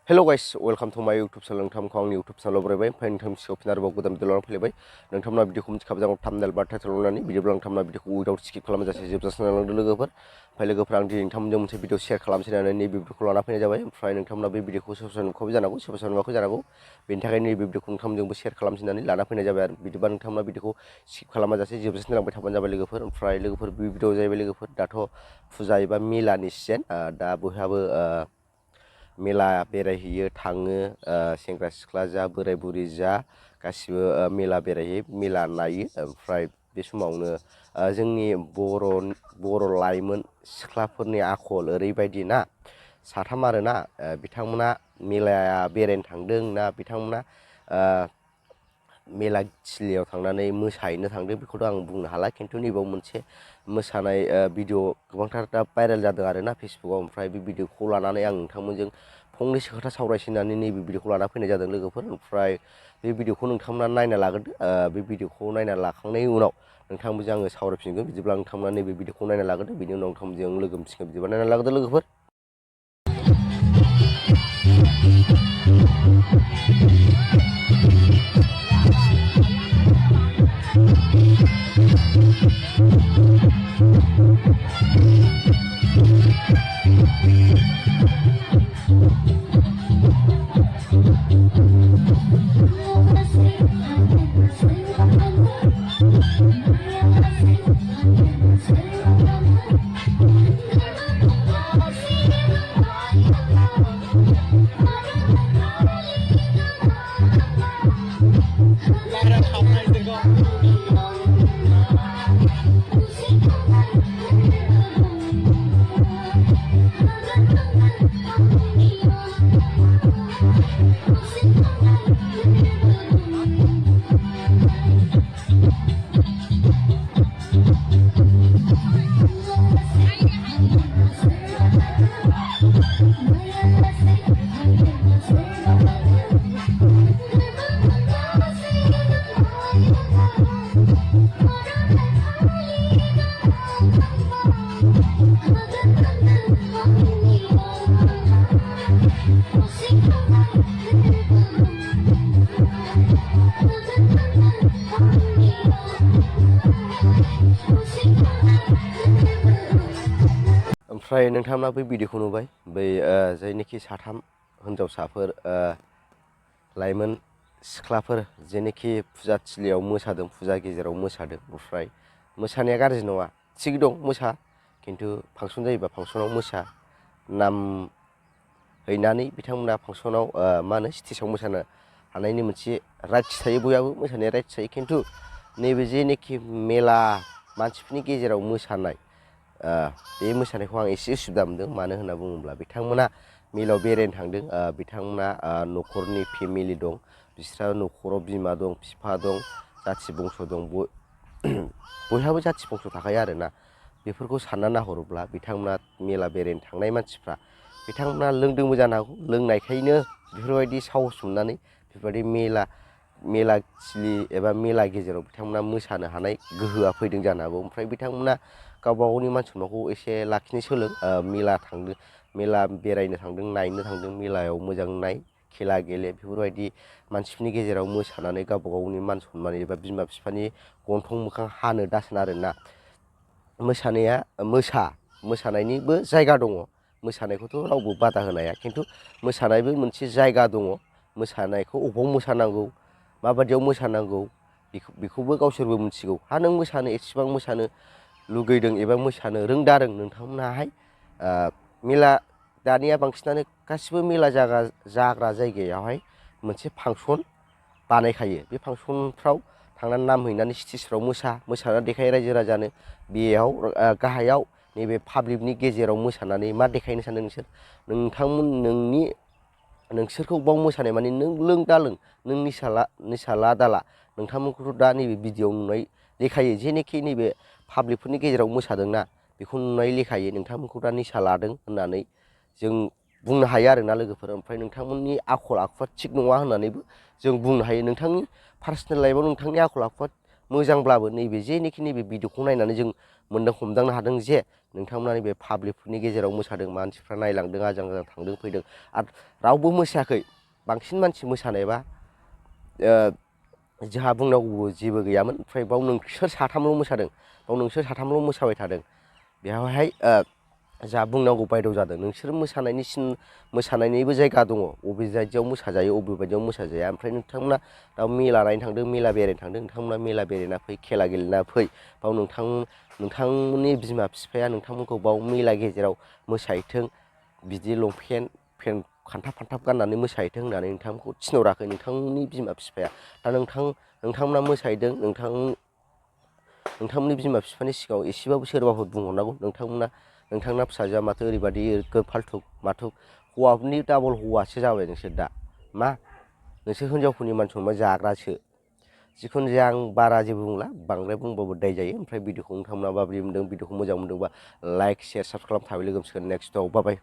Hello guys welcome to माय YouTube channel नोंथांखौ आंनि यूट्यूब चैनलाव बरायबाय ओमफ्राय नोंथांमोनखौ फिन आरोबाव गोदान भिडिअ लानानै फैलायबाय नोंथांमोना भिडिअखौ मिथिखाबाय जागौ थाम्बनेल बा टाइटेल होनानै बिदिब्ला नोंथांमोना भिडिअखौ उइदाउट स्किप खालामजासे जोबजासिम नायलांदो लोगोफोर ओमफ्राय लोगोफोर आं दिनै नोंथांमोनजों मोनसे भिडिअ शेयार खालामसै होननानै नैबे भिडिअखौ लाना फैनाय जाबाय ओमफ्राय नोंथांमोना बे भिडिअखौ सोरबा सोरबा नुखाबाय जानांगौ सोरबा सोरबा नुवाखै जानांगौ बेनि थाखाय नैबे भिडिअखौ नोंथांमोनजोंबो शेयार खालामसै होननानै लाना फैनाय जाबाय आरो बिदिबा नोंथांमोना भिडिअखौ स्किप खालामाजासे जोबजासिम नायलांबाय थाबानो जाबाय लोगोफोर ओमफ्राय लोगोफोर बे भिडिअ जाहैबाय लोगोफोर दाथ' फुजा एबा मेलानि सिजोन दा बयहाबो मेला बेरायहैयो थाङो सेंग्रा सिख्ला जा बोराय बुरि जा गासिबो मेला बेरायहैयो मेला नायो ओमफ्राय बे समावनो जोंनि बर' लाइमोन सिख्लाफोरनि आखल ओरैबायदि ना साथाम आरोना बिथांमोना मेलाया बेरायनो थांदों ना बिथांमोना मेला थिलियाव थांनानै मोसाहैनो थांदों बेखौथ' आं बुंनो हाला खिन्थु नैबाव मोनसे मोसानाय भिडिअ गोबांथार दा भाइरेल जादों आरोना फेसबुकआव ओमफ्राय बे भिडिअखौ लानानै आं नोंथांमोनजों फंनैसो खोथा सावरायसै होननानै नैबे भिडिअखौ लाना फैनाय जादों लोगोफोर ओमफ्राय बे भिडिअखौ नोंथांमोना नायना लाग्रोदो बे भिडिअखौ नायना लाखांनायनि उनाव नोंथांमोनजों आङो सावरायफिनगोन बिदिब्ला नोंथांमोना नैबे भिडिअखौ नायना लाग्रोदो बिनि उनाव नोंथांमोनजों लोगो मोनसिगोन बिदिबा नायना लाग्रोदो लोगोफोर ओमफ्राय नोंथांमोना बै भिडिअखौ नुबाय बै जायनोखि साथाम हिनजावसाफोर लाइमोन सिख्लाफोर जेनोखि फुजा थिलियाव मोसादों फुजा गेजेराव मोसादों ओमफ्राय मोसानाया गाज्रि नङा थिग दं मोसा खिन्थु फांसन जायोबा फांसनाव मोसा नाम हैनानै बिथांमोना फांसनाव मा होनो स्टेजाव मोसानो हानायनि मोनसे राइट्स थायो बयहाबो मोसानाया राइट्स थायो खिन्थु नैबे जेनोखि मेला मानसिफोरनि गेजेराव मोसानाय बे मोसानायखौ आं एसे उसुबिदा मोनदों मानो होनना बुङोब्ला बिथांमोना मेलायाव बेरायनो थांदों बिथांमोना न'खरनि फेमिलि दं बिस्रा न'खराव बिमा दं बिफा दं जाथि बंस' दं बयहाबो जाथि बंस' थाखायो आरोना बेफोरखौ सानना नाहरोब्ला बिथांमोना मेला बेरायनो थांनाय मानसिफ्रा बिथांमोना लोंदोंबो जानो हागौ लोंनायखायनो बेफोरबायदि साहस मोननानै बेफोरबायदि मेला थिलि एबा मेला गेजेराव बिथांमोना मोसानो हानाय गोहोआ फैदों जानो हागौ ओमफ्राय बिथांमोना गावबा गावनि मान सन्मानखौ एसे लाखिनो सोलों मेला बेरायनो थांदों नायनो थांदों मेलायाव मोजां नाय खेला गेले बेफोरबायदि मानसिफोरनि गेजेराव मोसानानै गावबा गावनि मान सन्मान एबा बिमा बिफानि गन्थं मोखां हानो दासोन आरोना मोसानाया मोसानायनिबो जायगा दङ मोसानायखौथ' रावबो बादा होनो हाया खिन्थु मोसानायबो मोनसे जायगा दङ मोसानायखौ अबाव मोसानांगौ माबायदियाव मोसानांगौ बेखौबो गावसोरबो मिथिगौ नों मोसानो एसेबां मोसानो लुगैदों एबा मोसानो रोंदारों नोंथांमोनाहाय मेला दानिया बांसिनानो गासिबो मेला जाग्रा जायगायावहाय मोनसे फांसन बानायखायो बे फांसनफ्राव थांनानै नाम हैनानै स्टेजफ्राव मोसानानै देखायो रायजो राजानो बेयाव गाहायाव नैबे पाब्लिकनि गेजेराव मोसानानै मा देखायनो सानदों नोंसोरखौ बाव मोसानाय माने नों लों दालों नों निसा ला दाला नोंथांमोनखौथ' दा नैबे भिडिअआव नुनाय लेखायै जेनोखि नैबे पाब्लिकफोरनि गेजेराव मोसादोंना बेखौ नुनाय लेखायै नोंथांमोनखौ दा निसा लादों होननानै जों बुंनो हायो आरोना लोगोफोर ओमफ्राय नोंथांमोननि आखल आखुआ थिग नङा होननानैबो जों बुंनो हायो नोंथांनि पार्सनेल लाइफआव नोंथांनि आखल आखुआ मोजांब्लाबो नैबे जेनोखि नैबे भिडिअखौ नायनानै जों मोनदां हमदांनो हादों जे नोंथांमोना नैबे पाब्लिकफोरनि गेजेराव मोसादों, मानसिफ्रा नायलांदों, आजां गाजां थांदों फैदों आरो रावबो मोसायाखै। बांसिन मानसि मोसानायबा जोंहा बुंनांगौ जेबो गैयामोन। ओमफ्राय बाव नोंसोर साथामल' मोसादों, बाव नोंसोर साथामल' मोसाबाय थादों। बेवहाय जा बुंनांगौ बायद' जादों। नोंसोर मोसानायनिबो जायगा दङ, बबे बायदियाव मोसाजायो बबे बायदियाव मोसाजाया। ओमफ्राय नोंथांमोना दा मेला नायनो थांदों, मेला बेरायनो थांदों, नोंथांमोना मेला बेरायना फै, खेला गेलेना फै। बाव नोंथांमोननि बिमा बिफाया नोंथांमोनखौ बाव मेला गेजेराव मोसाहैथों, बिदि लंपेन्ट पेन्ट खानथाब खानथाब गाननानै मोसाहैथों होननानै नोंथांमोनखौ थिनहराखै नोंथांनि बिमा बिफाया। दा नोंथांमोना मोसाहैदों, नोंथांमोननि बिमा बिफानि सिगाङाव एसेबाबो सोरबाफोर बुंहरनांगौ। नोंथांना फिसाजोआ माथो ओरैबायदि फाल्थुक माथुक, हौवाफोरनि डाबल हौवासो जाबाय नोंसोर दा। मा नोंसोर हिनजावफोरनि मान सनमान जाग्रासो। जिखुनु जाया आं बारा जेबो बुंला, बांद्राय बुंबाबो दाय जायो। ओमफ्राय भिडिअखौ नोंथांमोना माबोरै मोनदों, भिडिअखौ मोजां मोनदोंबा लाइक शेयार साबसक्राइब खालाम। थाबै लोगो मोनसिगोन नेक्स्टआव। बाय बाय।